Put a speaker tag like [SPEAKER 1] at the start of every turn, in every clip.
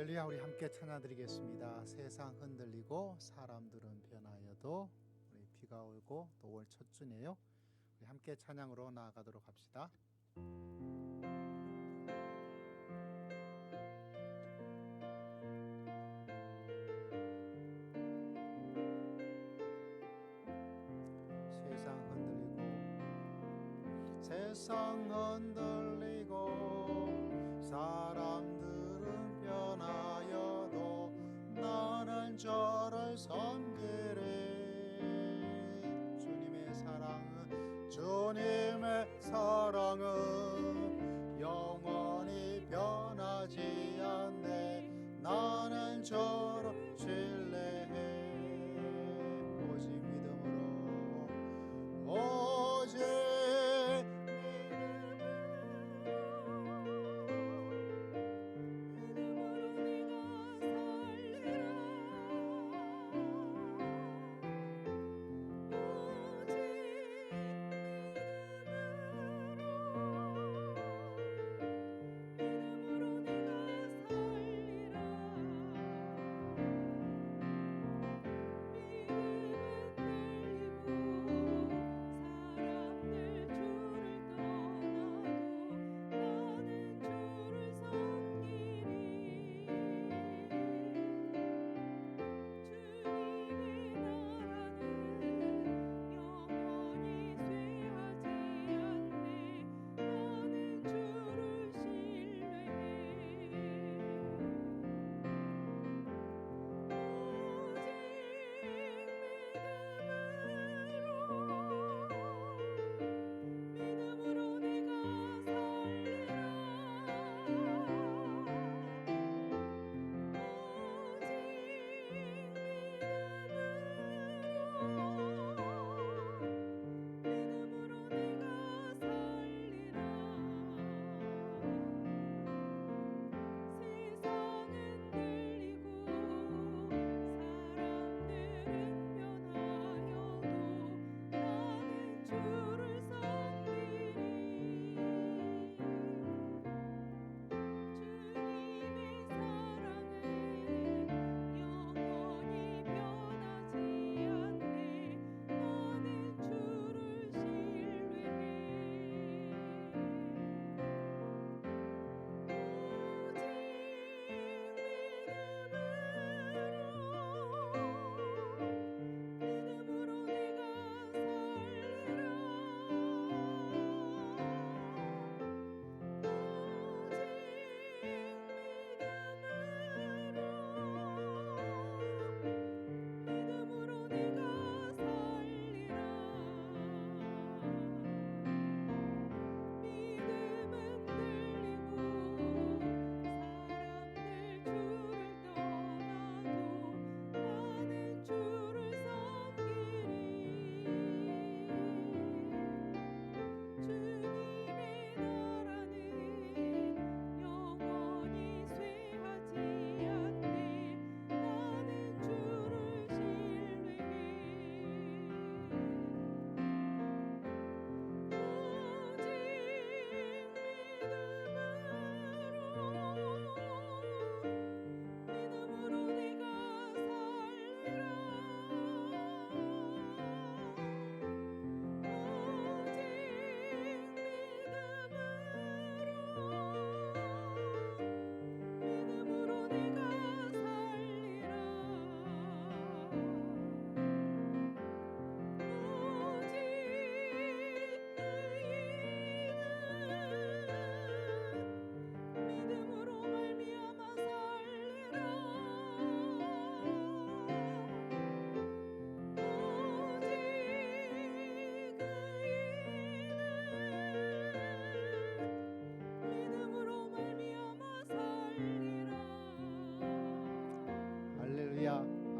[SPEAKER 1] 할렐루야. 우리 함께 찬양드리겠습니다. 세상 흔들리고 사람들은 변하여도 우리 비가 오고 또 올 첫 주네요. 우리 함께 찬양으로 나아가도록 합시다. 세상 흔들리고 사람들은 변하여도 나는 저를 섬기리. 주님의 사랑은 영원히 변하지 않네. 나는 저를 신뢰해. 오직 믿음으로 오직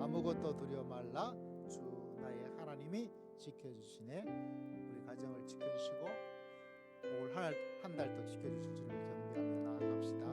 [SPEAKER 1] 아무것도 두려워 말라. 주 나의 하나님이 지켜주시네. 우리 가정을 지켜주시고 올 한 달도 지켜주실 줄을 경배하며 나아갑시다.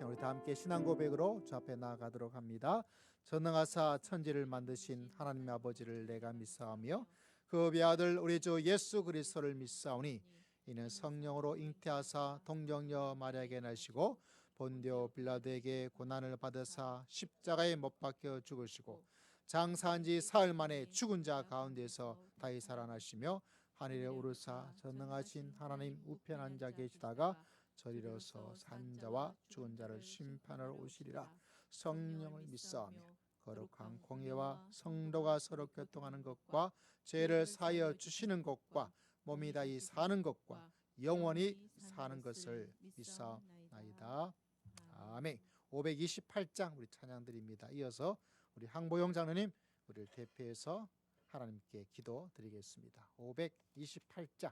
[SPEAKER 1] 우리 다 함께 신앙 고백으로 주 앞에 나아가도록 합니다. 전능하사 천지를 만드신 하나님 아버지를 내가 믿사오며 그 배아들 우리 주 예수 그리스도를 믿사오니 이는 성령으로 잉태하사 동정녀 마리아에게 나시고 본디오 빌라도에게 고난을 받으사 십자가에 못 박혀 죽으시고 장사한 지 사흘 만에 죽은 자 가운데서 다시 살아나시며 하늘에 오르사 전능하신 하나님 우편 앉아 계시다가 저리로서 산 자와 죽은 자를 심판하러 오시리라. 성령을 믿사오며 거룩한 공예와 성도가 서로 교통하는 것과 죄를 사하여 주시는 것과 몸이 다시 사는 것과 영원히 사는 것을 믿사옵나이다. 아멘. 528장 우리 찬양드립니다. 이어서 우리 항보영 장로님 우리를 대표해서 하나님께 기도 드리겠습니다. 528장.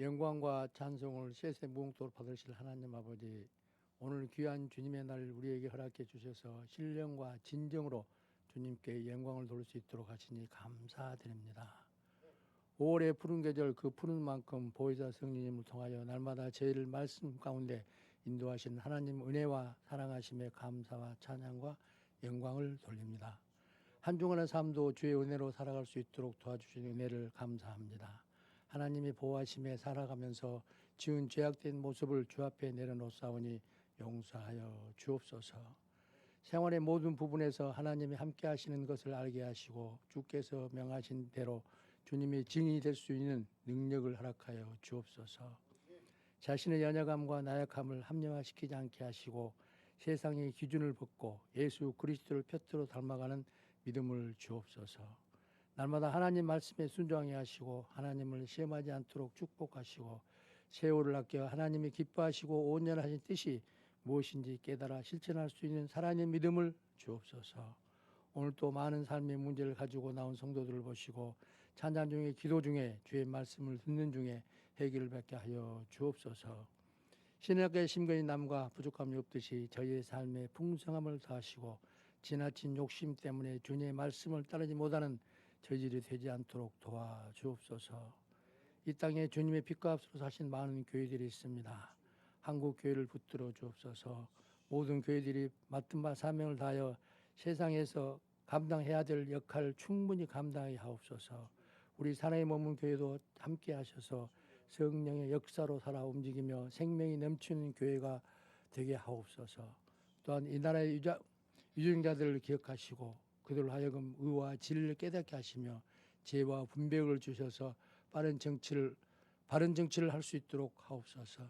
[SPEAKER 2] 영광과 찬송을 세세 무궁토로 받으실 하나님 아버지, 오늘 귀한 주님의 날 우리에게 허락해 주셔서 신령과 진정으로 주님께 영광을 돌릴 수 있도록 하시니 감사드립니다. 5월의 푸른 계절 그 푸른 만큼 보혜사 성령님을 통하여 날마다 저희를 말씀 가운데 인도하신 하나님 은혜와 사랑하심에 감사와 찬양과 영광을 돌립니다. 한 주간의 삶도 주의 은혜로 살아갈 수 있도록 도와주신 은혜를 감사합니다. 하나님이 보호하심에 살아가면서 지은 죄악된 모습을 주 앞에 내려놓사오니 용서하여 주옵소서. 생활의 모든 부분에서 하나님이 함께 하시는 것을 알게 하시고 주께서 명하신 대로 주님의 증인이 될 수 있는 능력을 허락하여 주옵소서. 자신의 연약함과 나약함을 합리화시키지 않게 하시고 세상의 기준을 벗고 예수 그리스도를 표트로 닮아가는 믿음을 주옵소서. 날마다 하나님 말씀에 순종하게 하시고 하나님을 시험하지 않도록 축복하시고 세월을 아껴 하나님이 기뻐하시고 온전하신 뜻이 무엇인지 깨달아 실천할 수 있는 살아있는 믿음을 주옵소서. 오늘 또 많은 삶의 문제를 가지고 나온 성도들을 보시고 찬양 중에 기도 중에 주의 말씀을 듣는 중에 해결을 받게 하여 주옵소서. 신약의 심근이 남과 부족함이 없듯이 저희의 삶에 풍성함을 더하시고 지나친 욕심 때문에 주님의 말씀을 따르지 못하는 저질이 되지 않도록 도와주옵소서. 이 땅에 주님의 빛과 앞서서 사신 많은 교회들이 있습니다. 한국 교회를 붙들어 주옵소서. 모든 교회들이 맡은 바 사명을 다하여 세상에서 감당해야 될 역할을 충분히 감당하게 하옵소서. 우리 사나이 머문 교회도 함께 하셔서 성령의 역사로 살아 움직이며 생명이 넘치는 교회가 되게 하옵소서. 또한 이 나라의 유정자들을 기억하시고 그들로 하여금 의와 진리를 깨닫게 하시며 지혜와 분별을 주셔서 바른 정치를 할 수 있도록 하옵소서.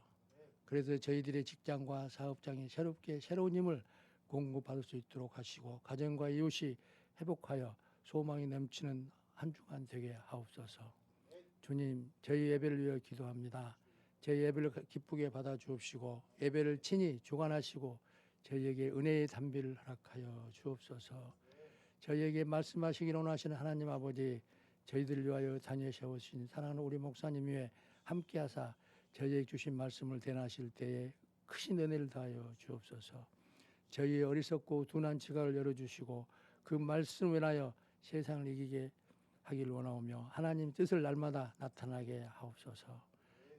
[SPEAKER 2] 그래서 저희들의 직장과 사업장이 새로운 힘을 공급받을 수 있도록 하시고 가정과 이웃이 회복하여 소망이 넘치는 한 주간 되게 하옵소서. 주님, 저희 예배를 위해 기도합니다. 저희 예배를 기쁘게 받아 주옵시고 예배를 친히 주관하시고 저희에게 은혜의 담비를 허락하여 주옵소서. 저희에게 말씀하시기를 원하시는 하나님 아버지, 저희들을 위하여 다니엘 세우신 사랑하는 우리 목사님 위에 함께하사 저희에게 주신 말씀을 대하실 때에 크신 은혜를 다하여 주옵소서. 저희의 어리석고 둔한 지각을 열어주시고 그 말씀을 인하여 세상을 이기게 하기를 원하오며 하나님 뜻을 날마다 나타나게 하옵소서.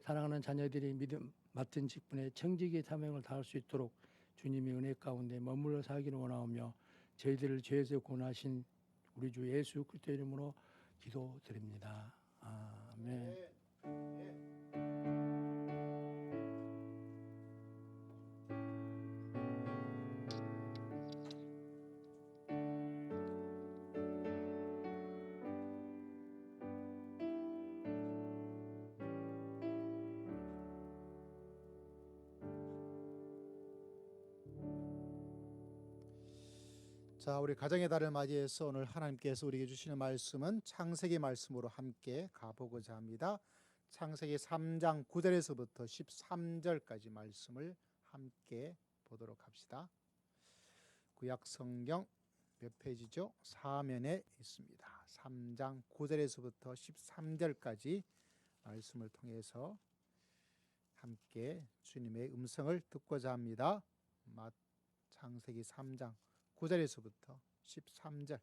[SPEAKER 2] 사랑하는 자녀들이 믿음 맡은 직분에 청지기의 사명을 다할 수 있도록 주님의 은혜 가운데 머물러 살기를 원하오며 저희들을 죄에서 구원하신 우리 주 예수 그리스도 이름으로 기도드립니다. 아멘.
[SPEAKER 1] 자, 우리 가정의 달을 맞이해서 오늘 하나님께서 우리에게 주시는 말씀은 창세기 말씀으로 함께 가보고자 합니다. 창세기 3장 9절에서부터 13절까지 말씀을 함께 보도록 합시다. 구약 성경 몇 페이지죠? 4면에 있습니다. 3장 9절에서부터 13절까지 말씀을 통해서 함께 주님의 음성을 듣고자 합니다. 창세기 3장 9절에서부터 13절.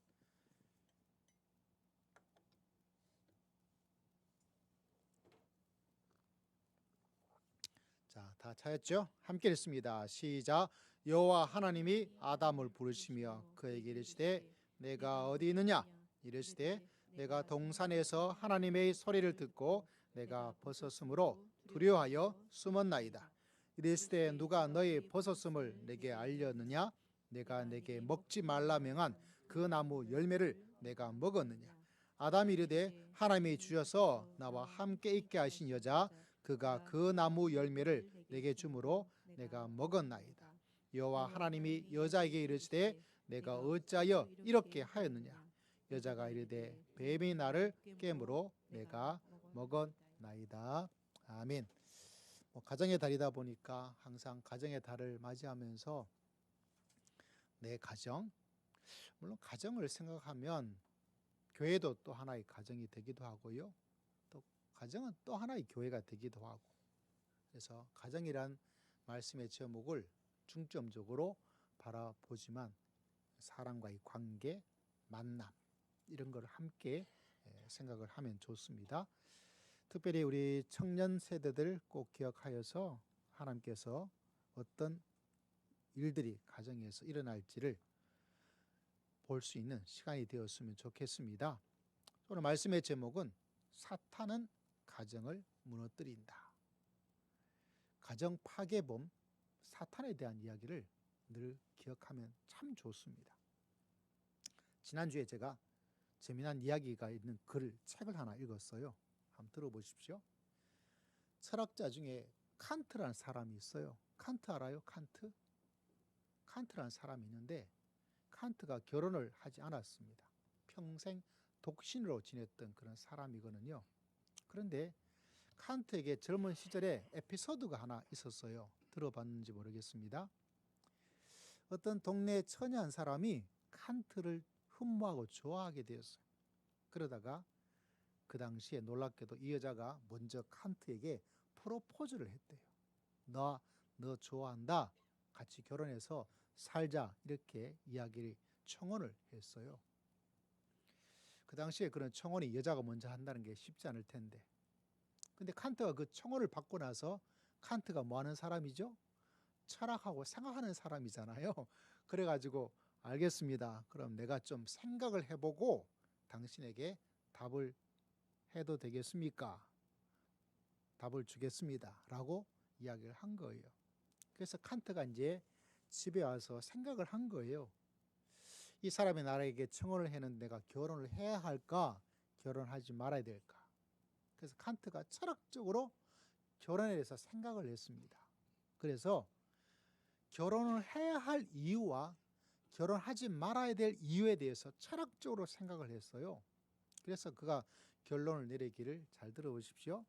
[SPEAKER 1] 자, 다 찾았죠? 함께 읽습니다. 시작. 여호와 하나님이 아담을 부르시며 그에게 이르시되 내가 어디 있느냐? 이르시되 내가 동산에서 하나님의 소리를 듣고 내가 벗었으므로 두려워하여 숨었나이다. 이르시되 누가 너의 벗었음을 내게 알렸느냐? 내가 내게 먹지 말라 명한 그 나무 열매를 내가 먹었느냐? 아담이 이르되 하나님이 주셔서 나와 함께 있게 하신 여자 그가 그 나무 열매를 내게 주므로 내가 먹었나이다. 여호와 하나님이 여자에게 이르시되 내가 어찌하여 이렇게 하였느냐? 여자가 이르되 뱀이 나를 깨므로 내가 먹었나이다. 아멘. 가정의 달이다 보니까 항상 가정의 달을 맞이하면서 내 가정, 물론 가정을 생각하면 교회도 또 하나의 가정이 되기도 하고요. 또 가정은 또 하나의 교회가 되기도 하고. 그래서 가정이란 말씀의 제목을 중점적으로 바라보지만 사람과의 관계, 만남 이런 걸 함께 생각을 하면 좋습니다. 특별히 우리 청년 세대들 꼭 기억하여서 하나님께서 어떤 일들이 가정에서 일어날지를 볼 수 있는 시간이 되었으면 좋겠습니다. 오늘 말씀의 제목은 사탄은 가정을 무너뜨린다. 가정 파괴범 사탄에 대한 이야기를 늘 기억하면 참 좋습니다. 지난주에 제가 재미난 이야기가 있는 책을 하나 읽었어요. 한번 들어보십시오. 철학자 중에 칸트라는 사람이 있어요. 칸트 알아요? 칸트? 칸트라는 사람이 있는데 칸트가 결혼을 하지 않았습니다. 평생 독신으로 지냈던 그런 사람이거든요. 그런데 칸트에게 젊은 시절에 에피소드가 하나 있었어요. 들어봤는지 모르겠습니다. 어떤 동네 처녀 한 사람이 칸트를 흠모하고 좋아하게 되었어요. 그러다가 그 당시에 놀랍게도 이 여자가 먼저 칸트에게 프로포즈를 했대요. 너 좋아한다. 같이 결혼해서 살자. 이렇게 이야기를 청혼을 했어요. 그 당시에 그런 청혼이 여자가 먼저 한다는 게 쉽지 않을 텐데. 근데 칸트가 그 청혼을 받고 나서 칸트가 뭐 하는 사람이죠? 철학하고 생각하는 사람이잖아요. 그래가지고 알겠습니다. 그럼 내가 좀 생각을 해보고 당신에게 답을 해도 되겠습니까? 답을 주겠습니다. 라고 이야기를 한 거예요. 그래서 칸트가 이제 집에 와서 생각을 한 거예요. 이 사람이 나에게 청혼을 했는데 내가 결혼을 해야 할까? 결혼하지 말아야 될까? 그래서 칸트가 철학적으로 결혼에 대해서 생각을 했습니다. 그래서 결혼을 해야 할 이유와 결혼하지 말아야 될 이유에 대해서 철학적으로 생각을 했어요. 그래서 그가 결론을 내리기를 잘 들어보십시오.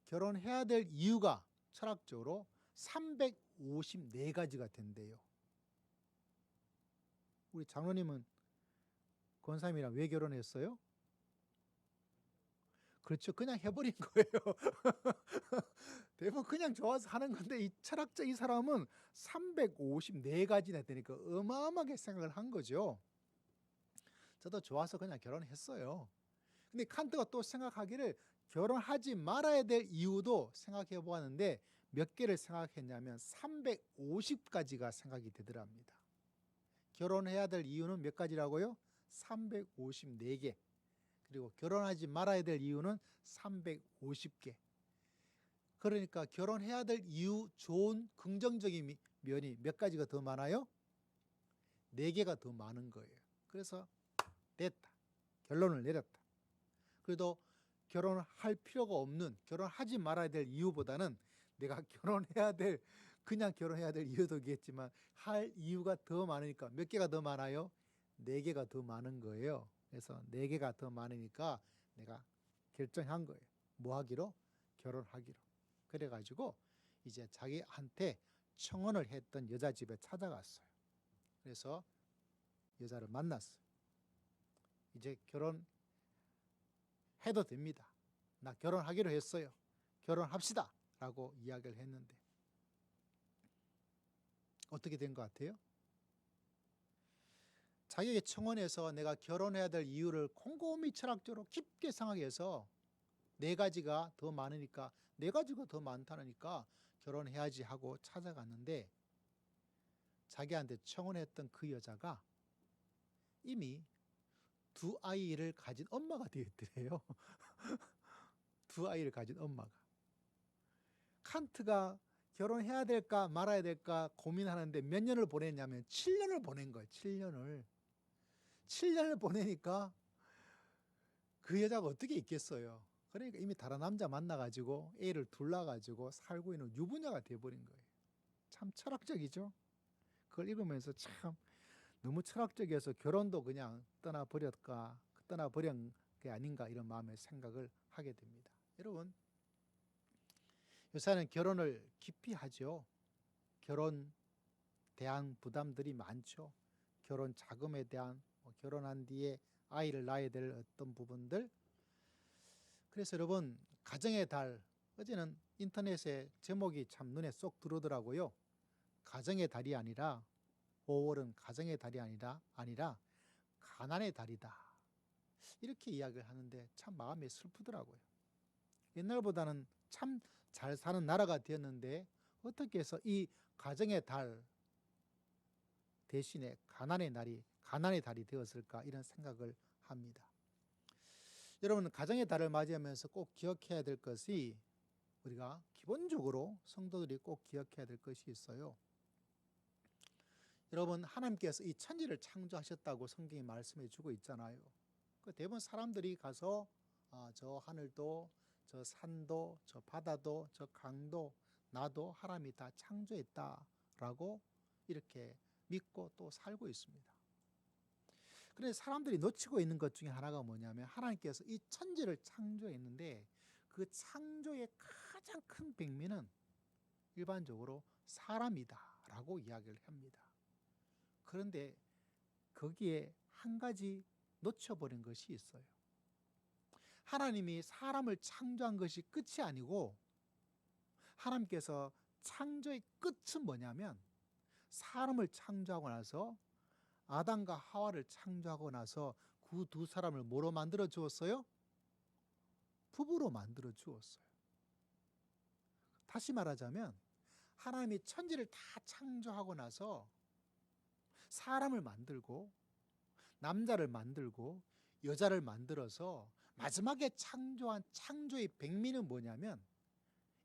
[SPEAKER 1] 결혼해야 될 이유가 철학적으로 354가지가 된대요. 우리 장로님은 권사님이랑 왜 결혼했어요? 그렇죠. 그냥 해버린 거예요. 대부분 그냥 좋아서 하는 건데 이 철학자 이 사람은 354가지나 되니까 어마어마하게 생각을 한 거죠. 저도 좋아서 그냥 결혼했어요. 근데 칸트가 또 생각하기를 결혼하지 말아야 될 이유도 생각해 보았는데 몇 개를 생각했냐면 350가지가 생각이 되더랍니다. 결혼해야 될 이유는 몇 가지라고요? 354개. 그리고 결혼하지 말아야 될 이유는 350개. 그러니까 결혼해야 될 이유 좋은 긍정적인 면이 몇 가지가 더 많아요? 4개가 더 많은 거예요. 그래서 됐다. 결론을 내렸다. 그래도 결혼할 필요가 없는, 결혼하지 말아야 될 이유보다는 내가 그냥 결혼해야 될 이유도 있겠지만 할 이유가 더 많으니까 몇 개가 더 많아요? 4개가 더 많은 거예요. 그래서 4개가 더 많으니까 내가 결정한 거예요. 뭐 하기로? 결혼하기로. 그래가지고 이제 자기한테 청혼을 했던 여자 집에 찾아갔어요. 그래서 여자를 만났어요. 이제 결혼해도 됩니다. 나 결혼하기로 했어요. 결혼합시다. 라고 이야기를 했는데 어떻게 된 것 같아요? 자기에게 청혼해서 내가 결혼해야 될 이유를 곰곰이 철학적으로 깊게 생각해서 4가지가 더 많으니까 4가지가 더 많다니까 결혼해야지 하고 찾아갔는데 자기한테 청혼했던 그 여자가 이미 2아이를 가진 엄마가 되었더래요. 2아이를 가진 엄마가. 칸트가 결혼해야 될까 말아야 될까 고민하는데 몇 년을 보냈냐면 7년을 보낸 거예요. 7년을 보내니까 그 여자가 어떻게 있겠어요. 그러니까 이미 다른 남자 만나가지고 애를 둘 낳아가지고 살고 있는 유부녀가 돼버린 거예요. 참 철학적이죠. 그걸 읽으면서 참 너무 철학적이어서 결혼도 그냥 떠나버린 게 아닌가 이런 마음의 생각을 하게 됩니다. 여러분, 요새는 결혼을 깊이 하죠. 결혼 대한 부담들이 많죠. 결혼 자금에 대한 결혼한 뒤에 아이를 낳아야 될 어떤 부분들. 그래서 여러분, 가정의 달, 어제는 인터넷에 제목이 참 눈에 쏙 들어오더라고요. 가정의 달이 아니라 5월은 가정의 달이 아니라 가난의 달이다. 이렇게 이야기를 하는데 참 마음이 슬프더라고요. 옛날보다는 참 잘 사는 나라가 되었는데 어떻게 해서 이 가정의 달 대신에 가난의 달이 되었을까 이런 생각을 합니다. 여러분, 가정의 달을 맞이하면서 꼭 기억해야 될 것이, 우리가 기본적으로 성도들이 꼭 기억해야 될 것이 있어요. 여러분, 하나님께서 이 천지를 창조하셨다고 성경이 말씀해 주고 있잖아요. 대부분 사람들이 가서 저 하늘도, 저 산도, 저 바다도, 저 강도, 나도 하나님이 다 창조했다라고 이렇게 믿고 또 살고 있습니다. 그런데 사람들이 놓치고 있는 것 중에 하나가 뭐냐면, 하나님께서 이 천지를 창조했는데 그 창조의 가장 큰 백미는 일반적으로 사람이다라고 이야기를 합니다. 그런데 거기에 한 가지 놓쳐버린 것이 있어요. 하나님이 사람을 창조한 것이 끝이 아니고, 하나님께서 창조의 끝은 뭐냐면, 사람을 창조하고 나서, 아담과 하와를 창조하고 나서 그 두 사람을 뭐로 만들어 주었어요? 부부로 만들어 주었어요. 다시 말하자면, 하나님이 천지를 다 창조하고 나서 사람을 만들고 남자를 만들고 여자를 만들어서 마지막에 창조한 창조의 백미는 뭐냐면,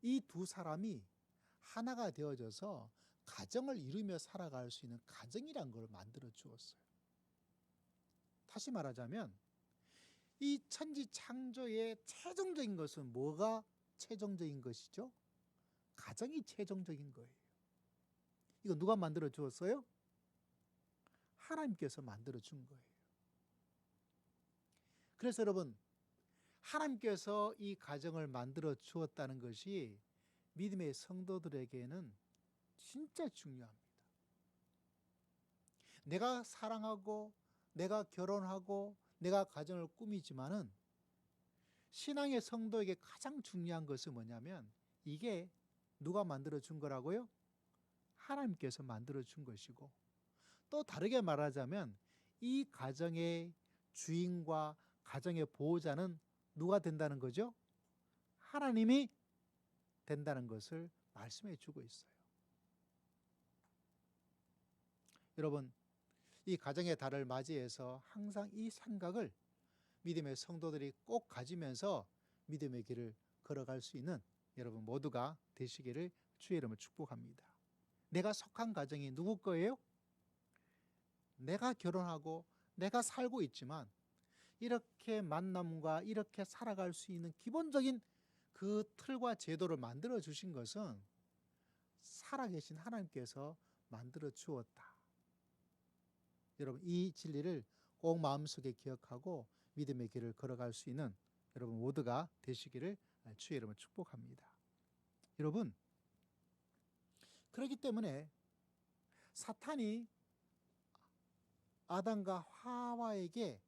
[SPEAKER 1] 이 두 사람이 하나가 되어져서 가정을 이루며 살아갈 수 있는 가정이란 걸 만들어 주었어요. 다시 말하자면, 이 천지 창조의 최종적인 것은 뭐가 최종적인 것이죠? 가정이 최종적인 거예요. 이거 누가 만들어 주었어요? 하나님께서 만들어 준 거예요. 그래서 여러분, 하나님께서 이 가정을 만들어 주었다는 것이 믿음의 성도들에게는 진짜 중요합니다. 내가 사랑하고 내가 결혼하고 내가 가정을 꾸미지만은, 신앙의 성도에게 가장 중요한 것은 뭐냐면, 이게 누가 만들어 준 거라고요? 하나님께서 만들어 준 것이고, 또 다르게 말하자면 이 가정의 주인과 가정의 보호자는 누가 된다는 거죠? 하나님이 된다는 것을 말씀해 주고 있어요. 여러분, 이 가정의 달을 맞이해서 항상 이 생각을 믿음의 성도들이 꼭 가지면서 믿음의 길을 걸어갈 수 있는 여러분 모두가 되시기를 주의 이름으로 축복합니다. 내가 속한 가정이 누구 거예요? 내가 결혼하고 내가 살고 있지만, 이렇게 만남과 이렇게 살아갈 수 있는 기본적인 그 틀과 제도를 만들어 주신 것은 살아계신 하나님께서 만들어 주었다. 여러분, 이 진리를 꼭 마음속에 기억하고 믿음의 길을 걸어갈 수 있는 여러분 모두가 되시기를 주의 이름으로 축복합니다. 여러분, 그렇기 때문에 사탄이 아담과 하와에게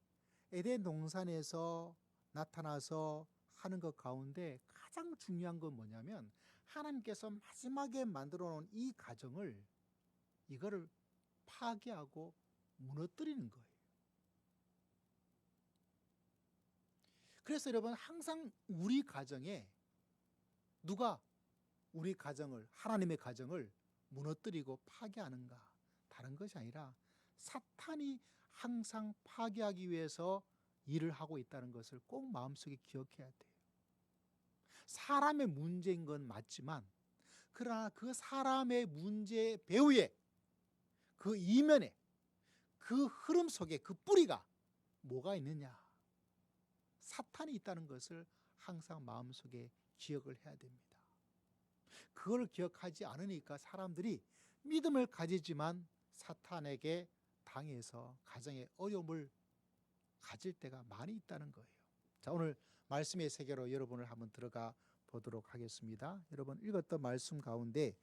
[SPEAKER 1] 에덴 동산에서 나타나서 하는 것 가운데 가장 중요한 건 뭐냐면, 하나님께서 마지막에 만들어 놓은 이 가정을, 이거를 파괴하고 무너뜨리는 거예요. 그래서 여러분, 항상 우리 가정에 누가 우리 가정을, 하나님의 가정을 무너뜨리고 파괴하는가? 다른 것이 아니라 사탄이 항상 파괴하기 위해서 일을 하고 있다는 것을 꼭 마음속에 기억해야 돼요. 사람의 문제인 건 맞지만, 그러나 그 사람의 문제 배후에, 그 이면에, 그 흐름 속에 그 뿌리가 뭐가 있느냐? 사탄이 있다는 것을 항상 마음속에 기억을 해야 됩니다. 그걸 기억하지 않으니까 사람들이 믿음을 가지지만 사탄에게 당해서 가정에 어려움을 가질 때가 많이 있다는 거예요. 자, 오늘 말씀의 세계로 여러분을 한번 들어가 보도록 하겠습니다. 여러분, 읽었던 말씀 가운데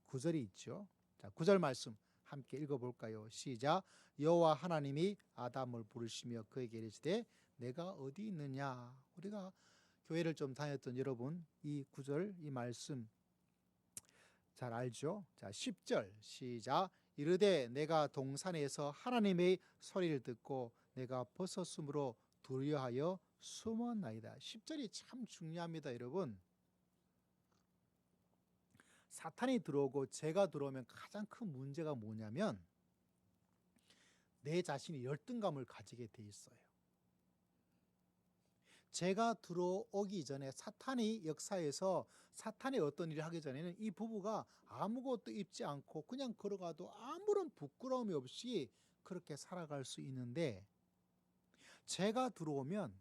[SPEAKER 1] 9절이 있죠. 자, 9절 말씀 함께 읽어볼까요? 시작. 여호와 하나님이 아담을 부르시며 그에게 이르시되 내가 어디 있느냐? 우리가 교회를 좀 다녔던 여러분, 이 9절 이 말씀 잘 알죠? 자, 10절 시작. 이르되 내가 동산에서 하나님의 소리를 듣고 내가 벗었으므로 두려워하여 숨었나이다. 10절이 참 중요합니다, 여러분. 사탄이 들어오고 죄가 들어오면 가장 큰 문제가 뭐냐면 내 자신이 열등감을 가지게 돼 있어요. 죄가 들어오기 전에 사탄이 역사에서 사탄이 어떤 일을 하기 전에는 이 부부가 아무것도 입지 않고 그냥 걸어가도 아무런 부끄러움이 없이 그렇게 살아갈 수 있는데, 죄가 들어오면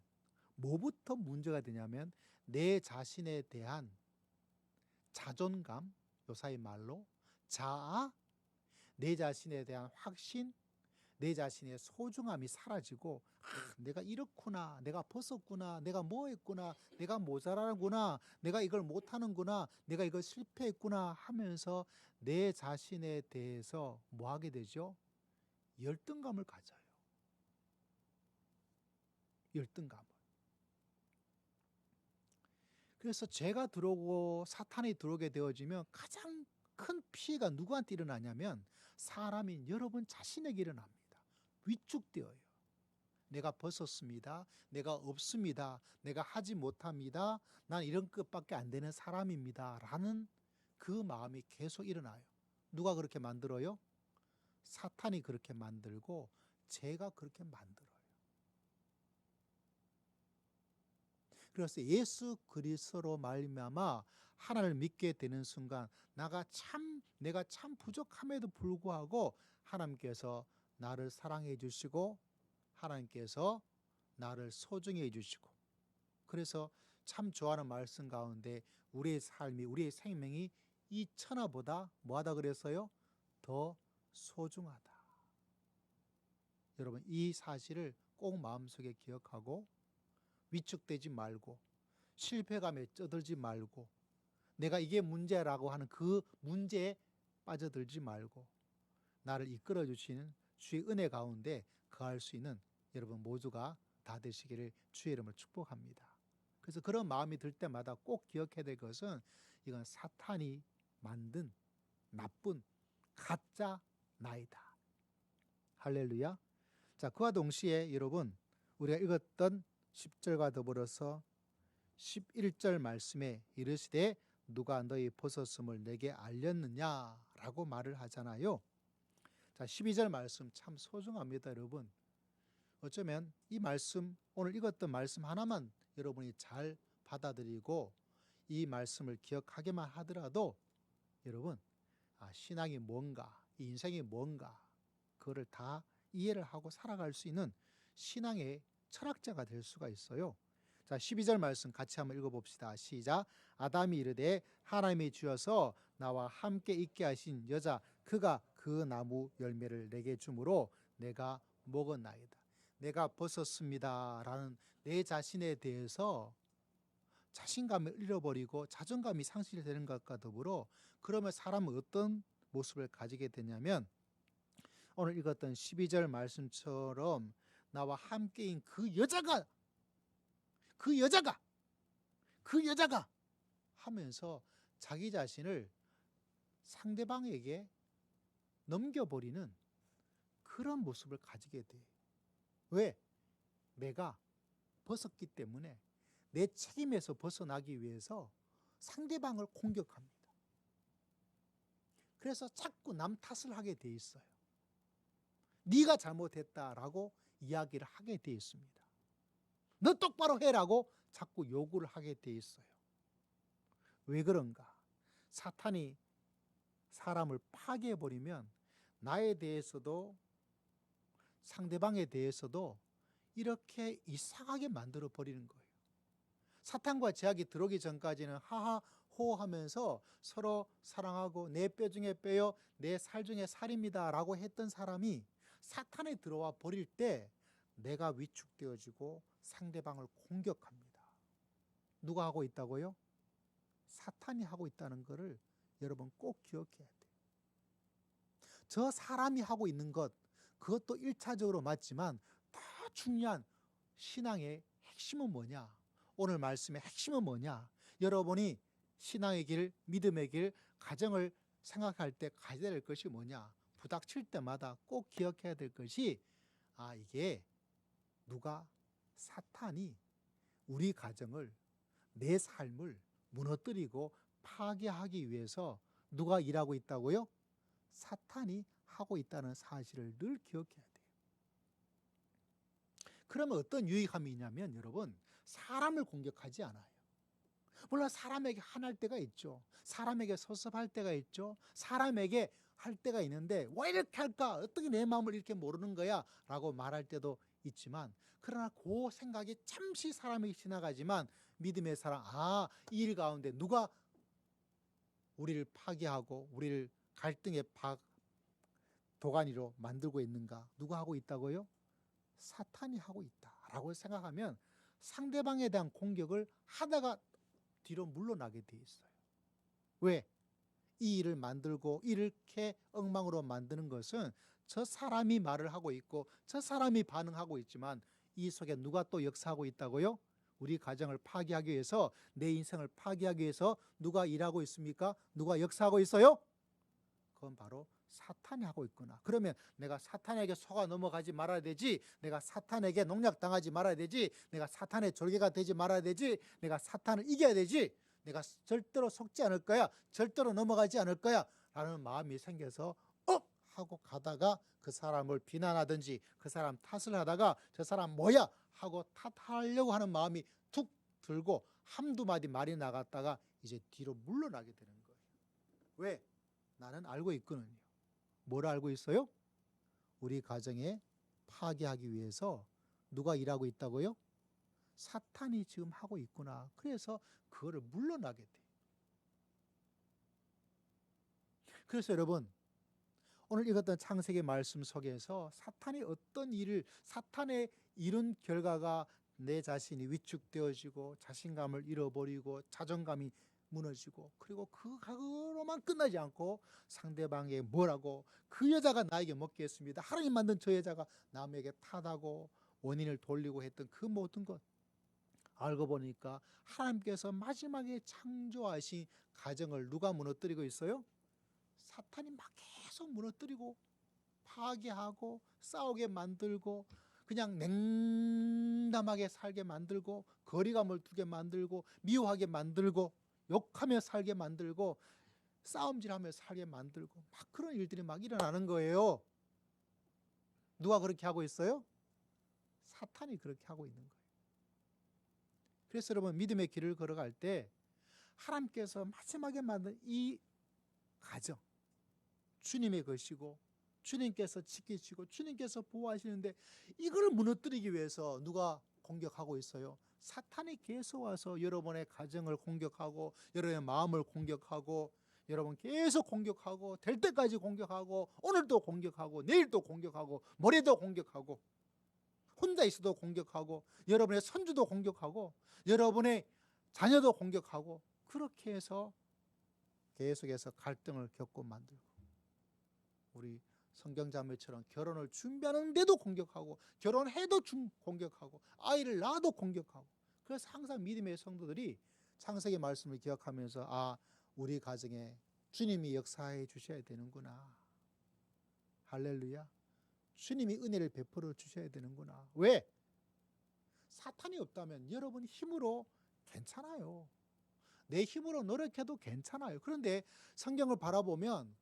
[SPEAKER 1] 뭐부터 문제가 되냐면 내 자신에 대한 자존감, 요사이 말로 자아, 내 자신에 대한 확신, 내 자신의 소중함이 사라지고 내가 이렇구나, 내가 벗었구나, 내가 뭐 했구나, 내가 모자라구나, 내가 이걸 못하는구나, 내가 이걸 실패했구나 하면서 내 자신에 대해서 뭐 하게 되죠? 열등감을 가져요. 열등감을. 그래서 죄가 들어오고 사탄이 들어오게 되어지면 가장 큰 피해가 누구한테 일어나냐면 사람인 여러분 자신에게 일어납니다. 위축되어요. 내가 벗었습니다. 내가 없습니다. 내가 하지 못합니다. 난 이런 것밖에 안 되는 사람입니다. 라는 그 마음이 계속 일어나요. 누가 그렇게 만들어요? 사탄이 그렇게 만들고 죄가 그렇게 만들어요. 그래서 예수 그리스도로 말미암아 하나님을 믿게 되는 순간 내가 참 부족함에도 불구하고 하나님께서 나를 사랑해 주시고 하나님께서 나를 소중히 해 주시고, 그래서 참 좋아하는 말씀 가운데 우리의 삶이, 우리의 생명이 이 천하보다 뭐하다 그랬어요? 더 소중하다. 여러분, 이 사실을 꼭 마음속에 기억하고 위축되지 말고 실패감에 쩌들지 말고 내가 이게 문제라고 하는 그 문제에 빠져들지 말고 나를 이끌어 주시는 주의 은혜 가운데 거할 수 있는 여러분 모두가 다 되시기를 주의 이름으로 축복합니다. 그래서 그런 마음이 들 때마다 꼭 기억해야 될 것은 이건 사탄이 만든 나쁜 가짜 나이다. 할렐루야. 자, 그와 동시에 여러분 우리가 읽었던 10절과 더불어서 11절 말씀에 이르시되 누가 너희 벗었음을 내게 알렸느냐라고 말을 하잖아요. 자, 12절 말씀 참 소중합니다, 여러분. 어쩌면 이 말씀, 오늘 읽었던 말씀 하나만 여러분이 잘 받아들이고 이 말씀을 기억하게만 하더라도 여러분, 신앙이 뭔가, 인생이 뭔가 그거를 다 이해를 하고 살아갈 수 있는 신앙의 철학자가 될 수가 있어요. 자, 12절 말씀 같이 한번 읽어봅시다. 시작. 아담이 이르되 하나님이 주어서 나와 함께 있게 하신 여자 그가 그 나무 열매를 내게 주므로 내가 먹었나이다. 내가 벗었습니다 라는 내 자신에 대해서 자신감을 잃어버리고 자존감이 상실되는 것과 더불어 그러면 사람은 어떤 모습을 가지게 되냐면 오늘 읽었던 12절 말씀처럼 나와 함께인 그 여자가 하면서 자기 자신을 상대방에게 넘겨버리는 그런 모습을 가지게 돼. 왜? 내가 벗었기 때문에 내 책임에서 벗어나기 위해서 상대방을 공격합니다. 그래서 자꾸 남 탓을 하게 돼 있어요. 네가 잘못했다라고 이야기를 하게 돼 있습니다. 너 똑바로 해라고 자꾸 요구를 하게 돼 있어요. 왜 그런가? 사탄이 사람을 파괴해버리면 나에 대해서도 상대방에 대해서도 이렇게 이상하게 만들어 버리는 거예요. 사탄과 제약이 들어오기 전까지는 하하호 하면서 서로 사랑하고 내 뼈 중에 뼈요 내 살 중에 살입니다 라고 했던 사람이 사탄에 들어와 버릴 때 내가 위축되어지고 상대방을 공격합니다. 누가 하고 있다고요? 사탄이 하고 있다는 것을 여러분 꼭 기억해야 돼요. 저 사람이 하고 있는 것, 그것도 1차적으로 맞지만 더 중요한 신앙의 핵심은 뭐냐? 오늘 말씀의 핵심은 뭐냐? 여러분이 신앙의 길, 믿음의 길, 가정을 생각할 때 가져야 될 것이 뭐냐? 부닥칠 때마다 꼭 기억해야 될 것이 이게 누가 사탄이 우리 가정을, 내 삶을 무너뜨리고 파괴하기 위해서 누가 일하고 있다고요? 사탄이 하고 있다는 사실을 늘 기억해야 돼요. 그러면 어떤 유익함이 있냐면 여러분, 사람을 공격하지 않아요. 물론 사람에게 화날 때가 있죠. 사람에게 섭섭할 때가 있죠. 사람에게 할 때가 있는데 왜 이렇게 할까? 어떻게 내 마음을 이렇게 모르는 거야? 라고 말할 때도 있지만, 그러나 그 생각이 잠시 사람에게 지나가지만 믿음의 사람, 이 일 가운데 누가 우리를 파괴하고 우리를 갈등의 도가니로 만들고 있는가? 누가 하고 있다고요? 사탄이 하고 있다라고 생각하면 상대방에 대한 공격을 하다가 뒤로 물러나게 돼 있어요. 왜? 이 일을 만들고 이렇게 엉망으로 만드는 것은 저 사람이 말을 하고 있고 저 사람이 반응하고 있지만 이 속에 누가 또 역사하고 있다고요? 우리 가정을 파괴하기 위해서, 내 인생을 파괴하기 위해서 누가 일하고 있습니까? 누가 역사하고 있어요? 그건 바로 사탄이 하고 있구나. 그러면 내가 사탄에게 속아 넘어가지 말아야 되지, 내가 사탄에게 농락당하지 말아야 되지, 내가 사탄의 졸개가 되지 말아야 되지, 내가 사탄을 이겨야 되지, 내가 절대로 속지 않을 거야, 절대로 넘어가지 않을 거야 라는 마음이 생겨서 하고 가다가 그 사람을 비난하든지 그 사람 탓을 하다가 저 사람 뭐야 하고 탓하려고 하는 마음이 툭 들고 한두 마디 말이 나갔다가 이제 뒤로 물러나게 되는 거예요. 왜? 나는 알고 있거든요. 뭘 알고 있어요? 우리 가정에 파괴하기 위해서 누가 일하고 있다고요? 사탄이 지금 하고 있구나. 그래서 그거를 물러나게 돼요. 그래서 여러분, 오늘 읽었던 창세기 말씀 속에서 사탄이 어떤 일을, 사탄의 이룬 결과가 내 자신이 위축되어지고 자신감을 잃어버리고 자존감이 무너지고, 그리고 그거로만 끝나지 않고 상대방에 뭐라고, 그 여자가 나에게 먹겠습니다, 하나님 만든 저 여자가 남에게 탓하고 원인을 돌리고 했던 그 모든 것, 알고 보니까 하나님께서 마지막에 창조하신 가정을 누가 무너뜨리고 있어요? 사탄이 막 계속 무너뜨리고 파괴하고 싸우게 만들고 그냥 냉담하게 살게 만들고 거리감을 두게 만들고 미워하게 만들고 욕하며 살게 만들고 싸움질하며 살게 만들고 막 그런 일들이 막 일어나는 거예요. 누가 그렇게 하고 있어요? 사탄이 그렇게 하고 있는 거예요. 그래서 여러분, 믿음의 길을 걸어갈 때 하나님께서 마지막에 만든 이 가정, 주님의 것이고 주님께서 지키시고 주님께서 보호하시는데 이걸 무너뜨리기 위해서 누가 공격하고 있어요? 사탄이 계속 와서 여러분의 가정을 공격하고 여러분의 마음을 공격하고 여러분 계속 공격하고 될 때까지 공격하고 오늘도 공격하고 내일도 공격하고 모레도 공격하고 혼자 있어도 공격하고 여러분의 손주도 공격하고 여러분의 자녀도 공격하고 그렇게 해서 계속해서 갈등을 겪고 만들고, 우리 성경자매처럼 결혼을 준비하는데도 공격하고 결혼해도 공격하고 아이를 낳아도 공격하고, 그래서 항상 믿음의 성도들이 창세기 말씀을 기억하면서 우리 가정에 주님이 역사해 주셔야 되는구나, 할렐루야, 주님이 은혜를 베풀어 주셔야 되는구나. 왜? 사탄이 없다면 여러분 힘으로 괜찮아요. 내 힘으로 노력해도 괜찮아요. 그런데 성경을 바라보면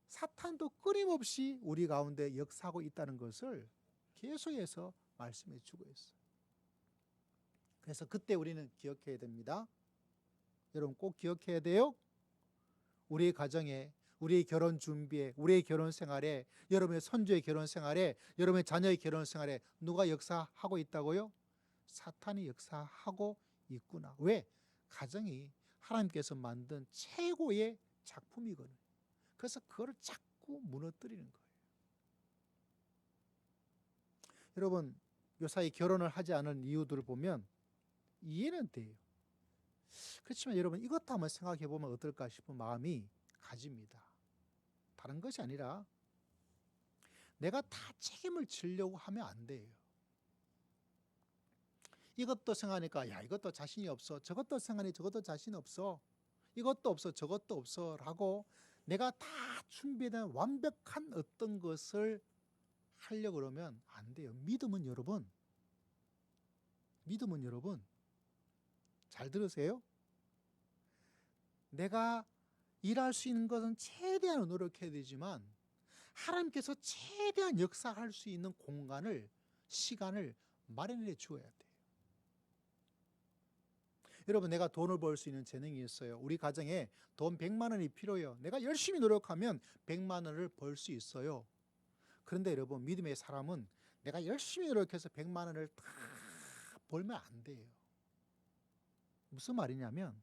[SPEAKER 1] 사탄도 끊임없이 우리 가운데 역사하고 있다는 것을 계속해서 말씀해 주고 있어요. 그래서 그때 우리는 기억해야 됩니다. 여러분 꼭 기억해야 돼요. 우리 가정에, 우리의 결혼 준비에, 우리의 결혼 생활에, 여러분의 손주의 결혼 생활에, 여러분의 자녀의 결혼 생활에 누가 역사하고 있다고요? 사탄이 역사하고 있구나. 왜? 가정이 하나님께서 만든 최고의 작품이거든요. 그래서 그걸 자꾸 무너뜨리는 거예요. 여러분, 요사이 결혼을 하지 않은 이유들을 보면 이해는 돼요. 그렇지만 여러분, 이것도 한번 생각해 보면 어떨까 싶은 마음이 가집니다. 다른 것이 아니라 내가 다 책임을 지려고 하면 안 돼요. 이것도 생각하니까 야, 이것도 자신이 없어, 저것도 생각하니 저것도 자신 없어, 이것도 없어 저것도 없어 라고 내가 다 준비된 완벽한 어떤 것을 하려고 그러면 안 돼요. 믿음은 여러분 믿음은 여러분 잘 들으세요. 내가 일할 수 있는 것은 최대한 노력해야 되지만 하나님께서 최대한 역사할 수 있는 공간을, 시간을 마련해 주어야 돼요. 여러분, 내가 돈을 벌 수 있는 재능이 있어요. 우리 가정에 돈 100만 원이 필요해요. 내가 열심히 노력하면 100만 원을 벌 수 있어요. 그런데 여러분, 믿음의 사람은 내가 열심히 노력해서 100만 원을 다 벌면 안 돼요. 무슨 말이냐면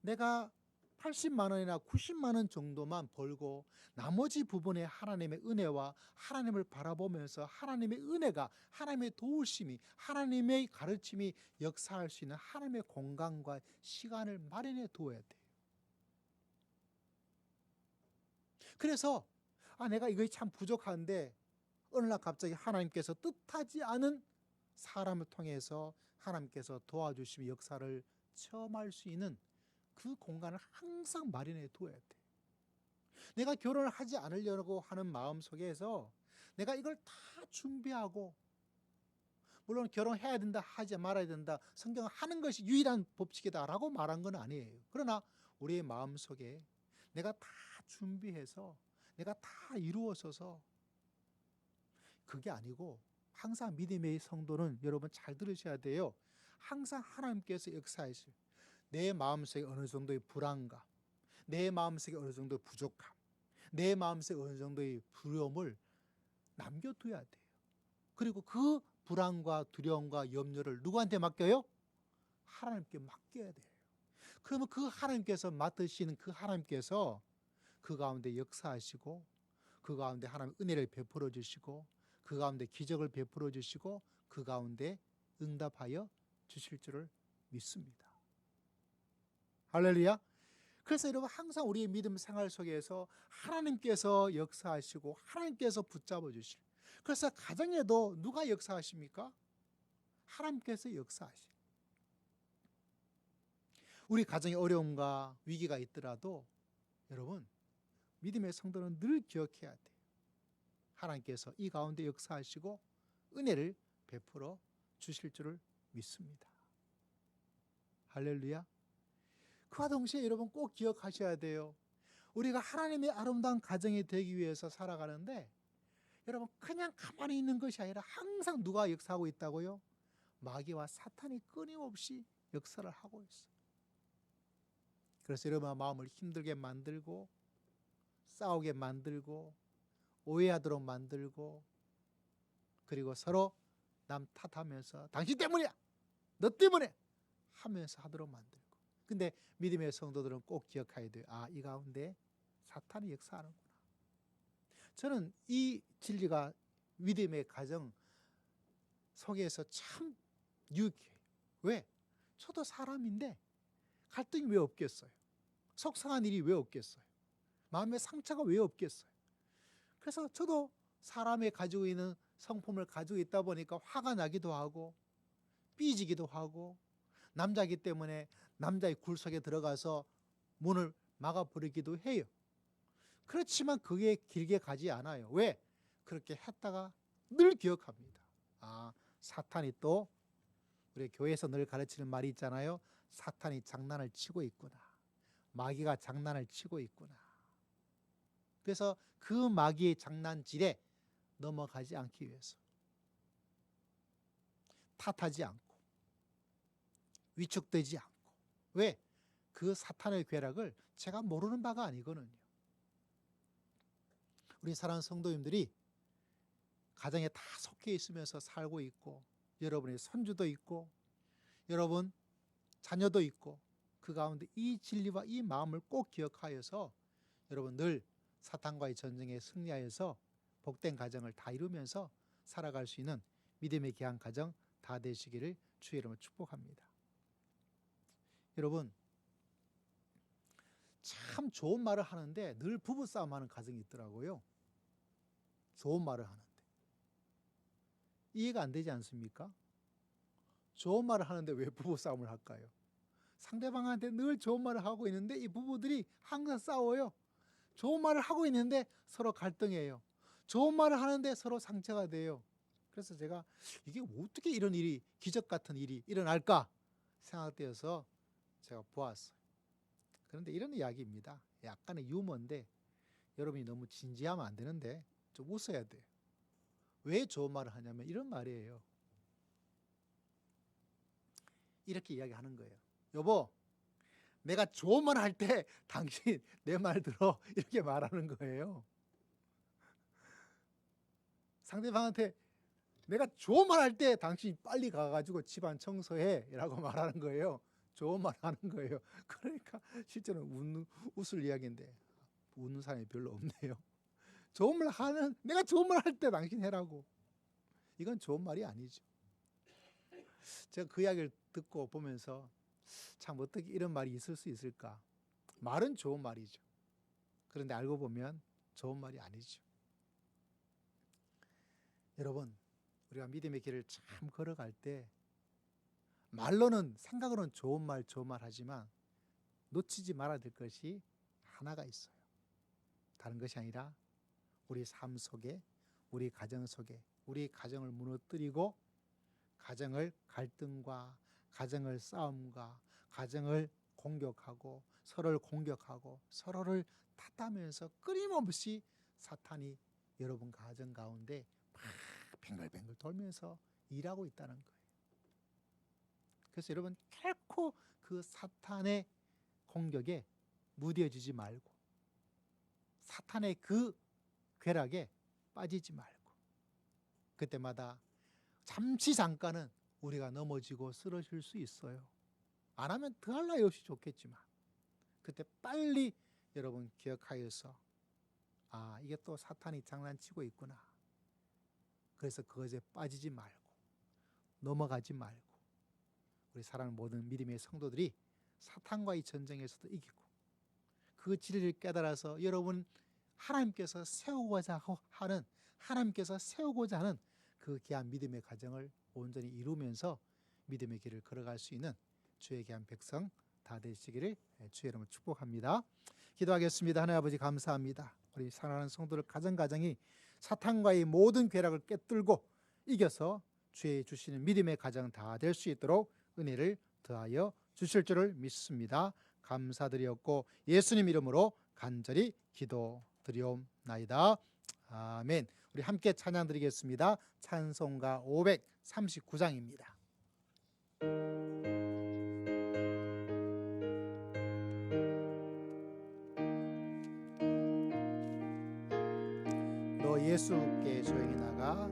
[SPEAKER 1] 내가 80만 원이나 90만 원 정도만 벌고 나머지 부분에 하나님의 은혜와 하나님을 바라보면서 하나님의 은혜가, 하나님의 도우심이, 하나님의 가르침이 역사할 수 있는 하나님의 공간과 시간을 마련해 두어야 돼요. 그래서 내가 이것이 참 부족한데 어느 날 갑자기 하나님께서 뜻하지 않은 사람을 통해서 하나님께서 도와주시며 역사를 체험할 수 있는 그 공간을 항상 마련해 두어야 돼. 내가 결혼을 하지 않으려고 하는 마음 속에서 내가 이걸 다 준비하고, 물론 결혼해야 된다, 하지 말아야 된다, 성경은 하는 것이 유일한 법칙이다라고 말한 건 아니에요. 그러나 우리의 마음 속에 내가 다 준비해서 내가 다 이루어서서, 그게 아니고 항상 믿음의 성도는 여러분 잘 들으셔야 돼요. 항상 하나님께서 역사하실, 내 마음속에 어느 정도의 불안감, 내 마음속에 어느 정도의 부족함, 내 마음속에 어느 정도의 두려움을 남겨둬야 돼요. 그리고 그 불안과 두려움과 염려를 누구한테 맡겨요? 하나님께 맡겨야 돼요. 그러면 그 하나님께서 맡으시는 그 하나님께서 그 가운데 역사하시고, 그 가운데 하나님 은혜를 베풀어 주시고, 그 가운데 기적을 베풀어 주시고, 그 가운데 응답하여 주실 줄을 믿습니다. 할렐루야. 그래서 여러분, 항상 우리의 믿음 생활 속에서 하나님께서 역사하시고 하나님께서 붙잡아 주실, 그래서 가정에도 누가 역사하십니까? 하나님께서 역사하실. 우리 가정에 어려움과 위기가 있더라도 여러분, 믿음의 성도는 늘 기억해야 돼요. 하나님께서 이 가운데 역사하시고 은혜를 베풀어 주실 줄을 믿습니다. 할렐루야. 그와 동시에 여러분 꼭 기억하셔야 돼요. 우리가 하나님의 아름다운 가정이 되기 위해서 살아가는데, 여러분 그냥 가만히 있는 것이 아니라 항상 누가 역사하고 있다고요? 마귀와 사탄이 끊임없이 역사를 하고 있어요. 그래서 여러분의 마음을 힘들게 만들고, 싸우게 만들고, 오해하도록 만들고, 그리고 서로 남 탓하면서 당신 때문이야, 너 때문에 하면서 하도록 만들고. 근데 믿음의 성도들은 꼭 기억해야 돼요. 이 가운데 사탄이 역사하는구나. 저는 이 진리가 믿음의 가정 속에서 참 유익해요. 왜? 저도 사람인데 갈등이 왜 없겠어요? 속상한 일이 왜 없겠어요? 마음의 상처가 왜 없겠어요? 그래서 저도 사람이 가지고 있는 성품을 가지고 있다 보니까 화가 나기도 하고, 삐지기도 하고, 남자이기 때문에 남자의 굴 속에 들어가서 문을 막아버리기도 해요. 그렇지만 그게 길게 가지 않아요. 왜? 그렇게 했다가 늘 기억합니다. 사탄이 또, 우리 교회에서 늘 가르치는 말이 있잖아요. 사탄이 장난을 치고 있구나. 마귀가 장난을 치고 있구나. 그래서 그 마귀의 장난질에 넘어가지 않기 위해서, 탓하지 않고 위축되지 않고. 왜? 그 사탄의 괴락을 제가 모르는 바가 아니거든요. 우리 사랑하는 성도님들이 가정에 다 속해 있으면서 살고 있고, 여러분의 손주도 있고, 여러분 자녀도 있고, 그 가운데 이 진리와 이 마음을 꼭 기억하여서 여러분 늘 사탄과의 전쟁에 승리하여서 복된 가정을 다 이루면서 살아갈 수 있는 믿음의 귀한 가정 다 되시기를 주의 이름으로 축복합니다. 여러분, 참 좋은 말을 하는데 늘 부부싸움 하는 가정이 있더라고요. 좋은 말을 하는데 이해가 안 되지 않습니까? 좋은 말을 하는데 왜 부부싸움을 할까요? 상대방한테 늘 좋은 말을 하고 있는데 이 부부들이 항상 싸워요. 좋은 말을 하고 있는데 서로 갈등해요. 좋은 말을 하는데 서로 상처가 돼요. 그래서 제가 이게 어떻게 이런 일이, 기적 같은 일이 일어날까 생각되어서 제가 보았어요. 그런데 이런 이야기입니다. 약간의 유머인데 여러분이 너무 진지하면 안 되는데 좀 웃어야 돼요. 왜 좋은 말을 하냐면 이런 말이에요. 이렇게 이야기하는 거예요. 여보, 내가 좋은 말 할 때 당신 내 말 들어. 이렇게 말하는 거예요. 상대방한테 내가 좋은 말 할 때 당신이 빨리 가가지고 집안 청소해 라고 말하는 거예요. 좋은 말 하는 거예요. 그러니까 실제로는 웃을 이야기인데 웃는 사람이 별로 없네요. 좋은 말 하는, 내가 좋은 말 할 때 당신 해라고. 이건 좋은 말이 아니죠. 제가 그 이야기를 듣고 보면서 참 어떻게 이런 말이 있을 수 있을까. 말은 좋은 말이죠. 그런데 알고 보면 좋은 말이 아니죠. 여러분, 우리가 믿음의 길을 참 걸어갈 때 말로는, 생각으로는 좋은 말 하지만 놓치지 말아야 될 것이 하나가 있어요. 다른 것이 아니라 우리 삶 속에, 우리 가정 속에, 우리 가정을 무너뜨리고 가정을 갈등과 가정을 싸움과 가정을 공격하고 서로를 공격하고 서로를 탓하면서 끊임없이 사탄이 여러분 가정 가운데 막 뱅글뱅글 돌면서 일하고 있다는 거예요. 그래서 여러분 결코 그 사탄의 공격에 무뎌지지 말고 사탄의 그 괴락에 빠지지 말고 그때마다 잠깐은 우리가 넘어지고 쓰러질 수 있어요. 안 하면 더할 나위 없이 좋겠지만 그때 빨리 여러분 기억하여서 아, 이게 또 사탄이 장난치고 있구나. 그래서 그것에 빠지지 말고 넘어가지 말고 우리 사랑하는 모든 믿음의 성도들이 사탄과의 전쟁에서도 이기고 그 진리를 깨달아서 여러분 하나님께서 세우고자 하는 그 귀한 믿음의 가정을 온전히 이루면서 믿음의 길을 걸어갈 수 있는 주의 귀한 백성 다 되시기를 주의 이름으로 축복합니다. 기도하겠습니다. 하나님 아버지 감사합니다. 우리 사랑하는 성도들 가정이 사탄과의 모든 괴락을 깨뚫고 이겨서 주의 주시는 믿음의 가정 다 될 수 있도록 은혜를 더하여 주실 줄을 믿습니다. 감사드리었고 예수님 이름으로 간절히 기도드리옵나이다. 아멘. 우리 함께 찬양 드리겠습니다. 찬송가 539장입니다. 너 예수께 조용히 나가.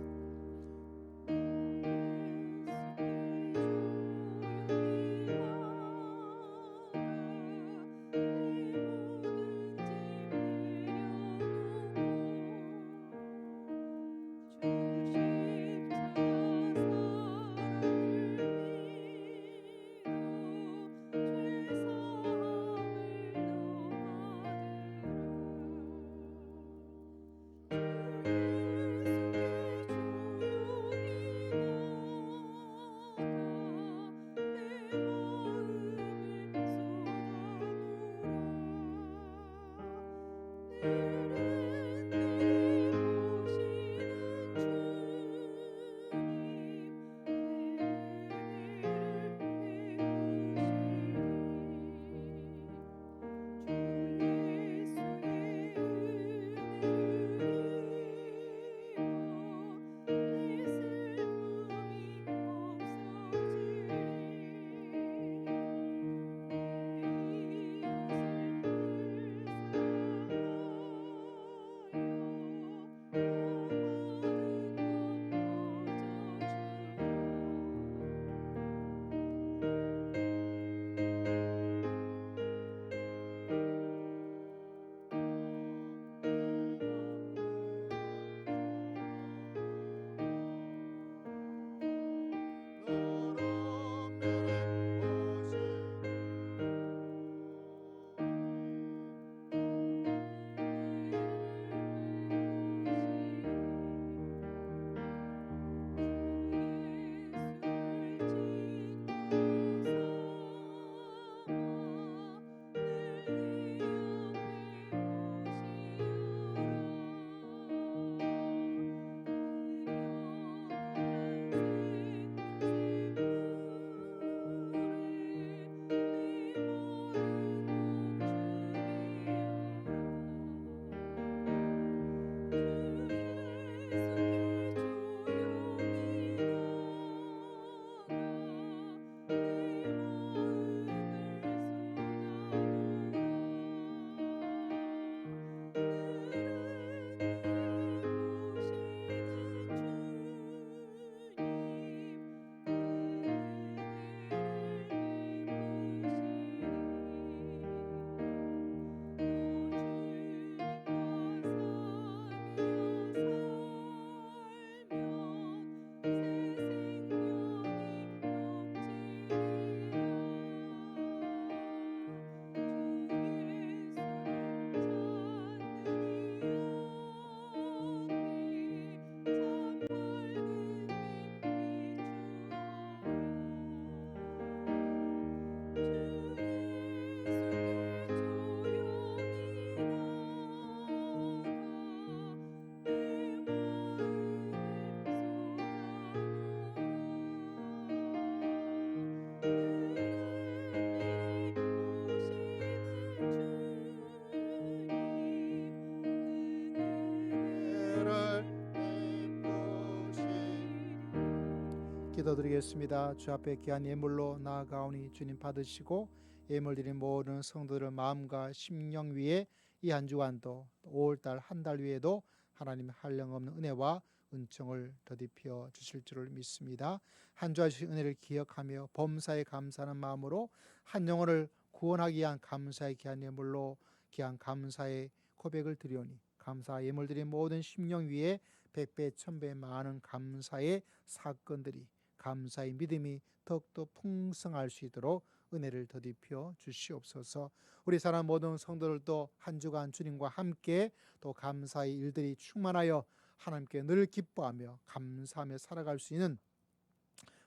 [SPEAKER 1] 기도드리겠습니다. 주 앞에 귀한 예물로 나아가오니 주님 받으시고 예물 드린 모든 성도들의 마음과 심령 위에 이 한 주간도 5월달 한 달 위에도 하나님의 한량없는 은혜와 은총을 더디펴 주실 줄을 믿습니다. 한 주 하신 은혜를 기억하며 범사에 감사하는 마음으로 한 영혼을 구원하기 위한 감사의 귀한 예물로 귀한 감사의 고백을 드리오니 감사 예물 드린 모든 심령 위에 백배 천배 많은 감사의 사건들이 감사의 믿음이 더욱더 풍성할 수 있도록 은혜를 더디펴 주시옵소서. 우리 사랑 모든 성도들도 한 주간 주님과 함께 또 감사의 일들이 충만하여 하나님께 늘 기뻐하며 감사하며 살아갈 수 있는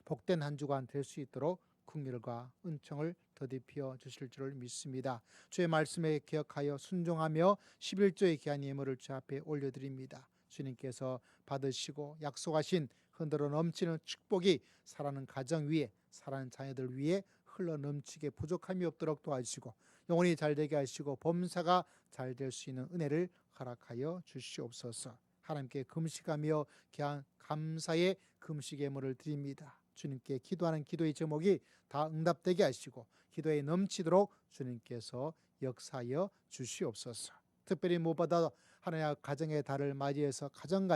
[SPEAKER 1] 복된 한 주간 될 수 있도록 긍휼과 은총을 더디펴 주실 줄을 믿습니다. 주의 말씀에 기억하여 순종하며 11조의 귀한 예물을 주 앞에 올려드립니다. 주님께서 받으시고 약속하신 흔들어 넘치는 축복이 살아가는 가정 위에 살아가는 자녀들 위에 흘러 넘치게 부족함이 없도록 도와주시고 영혼이 잘되게 하시고 범사가 잘 될 수 있는 은혜를 허락하여 주시옵소서. 하나님께 금식하며 귀한 감사의 금식 예물을 드립니다. 주님께 기도하는 기도의 제목이 다 응답되게 하시고 기도에 넘치도록 주님께서 역사하여 주시옵소서. 특별히 무엇보다 하나님의 가정의 달을 맞이해서 가정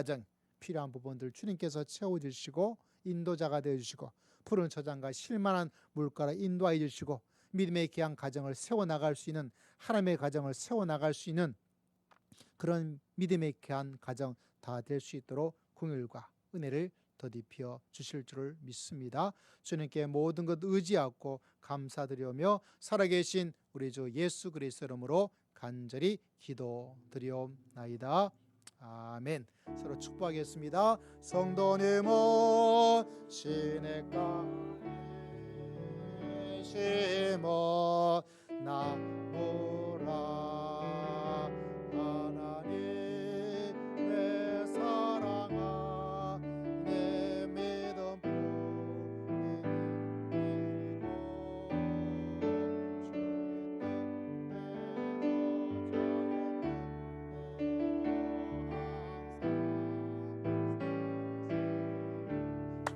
[SPEAKER 1] 필요한 부분들 주님께서 채워주시고 인도자가 되어주시고 푸른 초장과 실만한 물가로 인도하여 주시고 믿음의 귀한 가정을 세워나갈 수 있는 하나님의 가정을 세워나갈 수 있는 그런 믿음의 귀한 가정 다 될 수 있도록 긍휼과 은혜를 더디펴 주실 줄을 믿습니다. 주님께 모든 것 의지하고 감사드리며 살아계신 우리 주 예수 그리스도 이름으로 간절히 기도드리옵나이다. 아멘. 서로 축복하겠습니다. 성도님은 시냇가 심어 나무라 하나님의 사랑아 내 믿음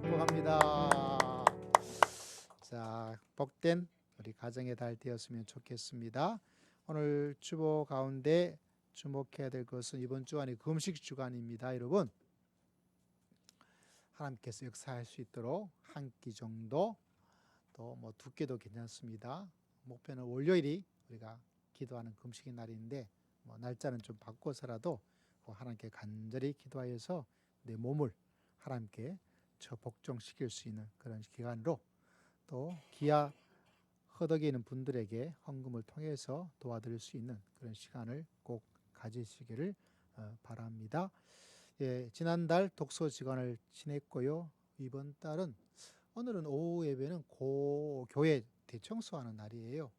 [SPEAKER 1] 축복합니다. 자, 복된 우리 가정의 달 되었으면 좋겠습니다. 오늘 주보 가운데 주목해야 될 것은 이번 주간이 금식 주간입니다. 여러분, 하나님께서 역사할 수 있도록 한 끼 정도, 또 뭐 두 끼도 괜찮습니다. 목표는 월요일이 우리가 기도하는 금식의 날인데 뭐 날짜는 좀 바꿔서라도 하나님께 간절히 기도하여서 내 몸을 하나님께 복종시킬 수 있는 그런 기간으로 또 기아 허덕에 있는 분들에게 헌금을 통해서 도와드릴 수 있는 그런 시간을 꼭 가지시기를 바랍니다. 예, 지난달 독서지간을 지냈고요. 이번 달은 오늘은 오후 예배는 교회 대청소하는 날이에요.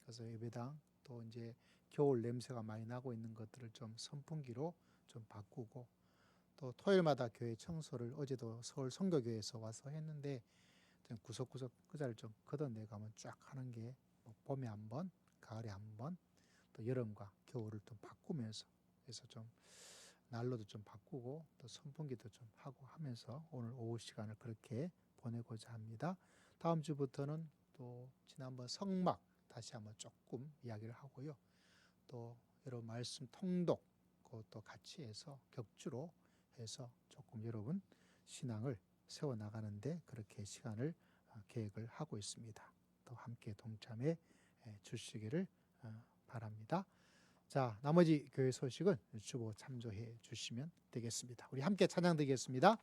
[SPEAKER 1] 그래서 예배당 또 이제 겨울 냄새가 많이 나고 있는 것들을 좀 선풍기로 좀 바꾸고 또 토요일마다 교회 청소를 어제도 서울 성교교회에서 와서 했는데 좀 구석구석 그 자리를 좀 걷어내가면 쫙 하는 게 봄에 한 번, 가을에 한 번, 또 여름과 겨울을 좀 바꾸면서 그래서 좀 난로도 좀 바꾸고 또 선풍기도 좀 하고 하면서 오늘 오후 시간을 그렇게 보내고자 합니다. 다음 주부터는 또 지난번 성막 다시 한번 조금 이야기를 하고요. 또 여러분 말씀 통독 그것도 같이 해서 격주로 해서 조금 여러분 신앙을 세워나가는데 그렇게 시간을 계획을 하고 있습니다. 또 함께 동참해 주시기를 바랍니다. 자, 나머지 교회 소식은 주보 참조해 주시면 되겠습니다. 우리 함께 찬양 드리겠습니다.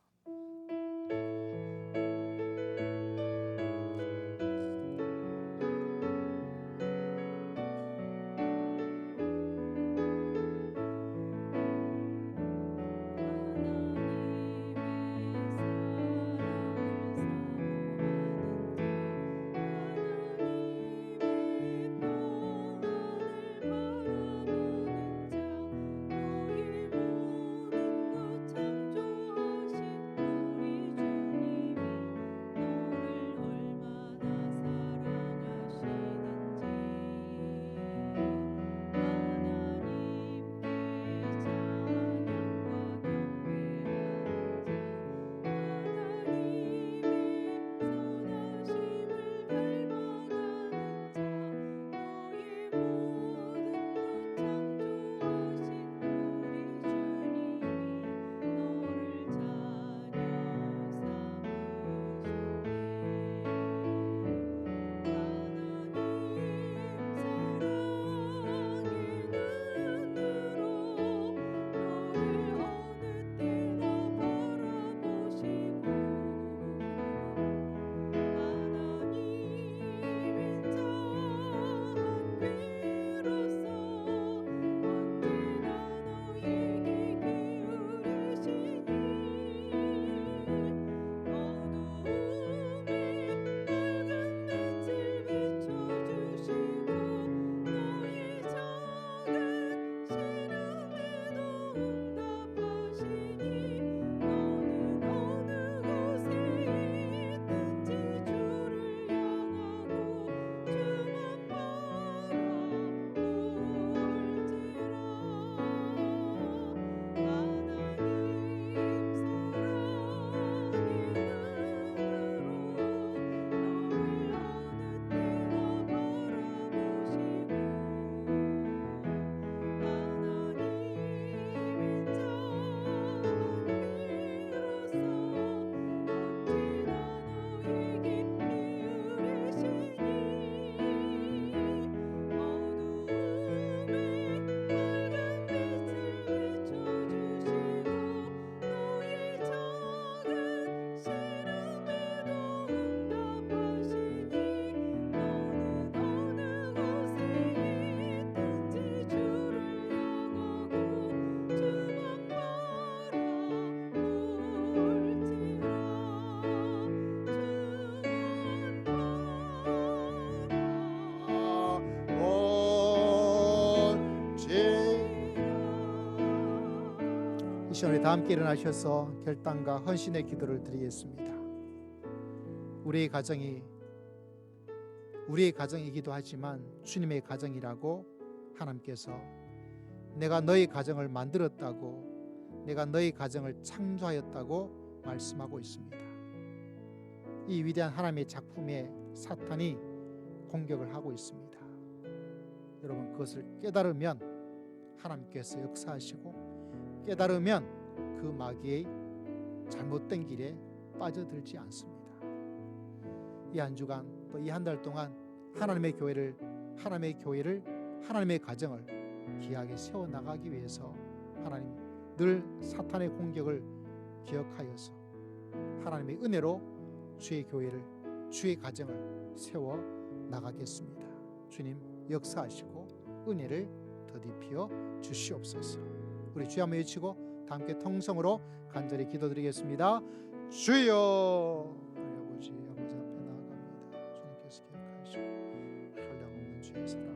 [SPEAKER 1] 이 시간에 다 함께 일어나셔서 결단과 헌신의 기도를 드리겠습니다. 우리의 가정이기도 하지만 주님의 가정이라고 하나님께서 내가 너희 가정을 만들었다고, 내가 너희 가정을 창조하였다고 말씀하고 있습니다. 이 위대한 하나님의 작품에 사탄이 공격을 하고 있습니다. 여러분, 그것을 깨달으면 하나님께서 역사하시고, 깨달으면 그 마귀의 잘못된 길에 빠져들지 않습니다. 이 한 주간 또 이 한 달 동안 하나님의 교회를, 하나님의 가정을 귀하게 세워나가기 위해서 하나님 늘 사탄의 공격을 기억하여서 하나님의 은혜로 주의 교회를, 주의 가정을 세워 나가겠습니다. 주님 역사하시고 은혜를 더디피어 주시옵소서. 우리 주여 한번 외치고 다 함께 통성으로 간절히 기도드리겠습니다. 주여, 우리 아버지 앞에 나아갑니다. 주님께서 기억하시고 한량없는 주의 사랑,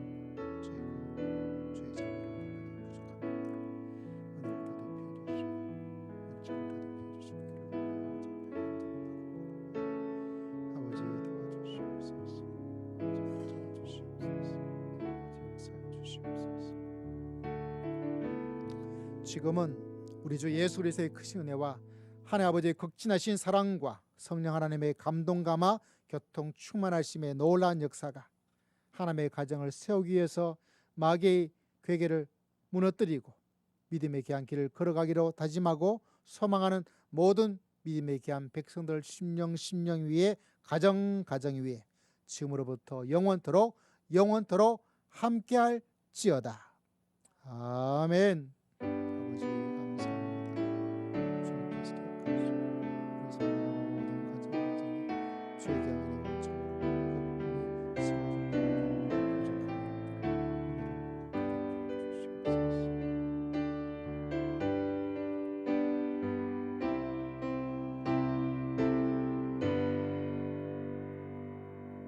[SPEAKER 1] 주의 자비로 은혜를 더디피어 주시고 아버지 도와주시옵소서. 지금은 우리 주 예수 그리스도의 크신 은혜와 하나님 아버지의 극진하신 사랑과 성령 하나님의 감동 감화 교통 충만하심의 놀라운 역사가 하나님의 가정을 세우기 위해서 마귀의 괴계를 무너뜨리고 믿음의 귀한 길을 걸어가기로 다짐하고 소망하는 모든 믿음의 귀한 백성들 심령 위에, 가정 위에 지금으로부터 영원토록 함께할지어다. 아멘.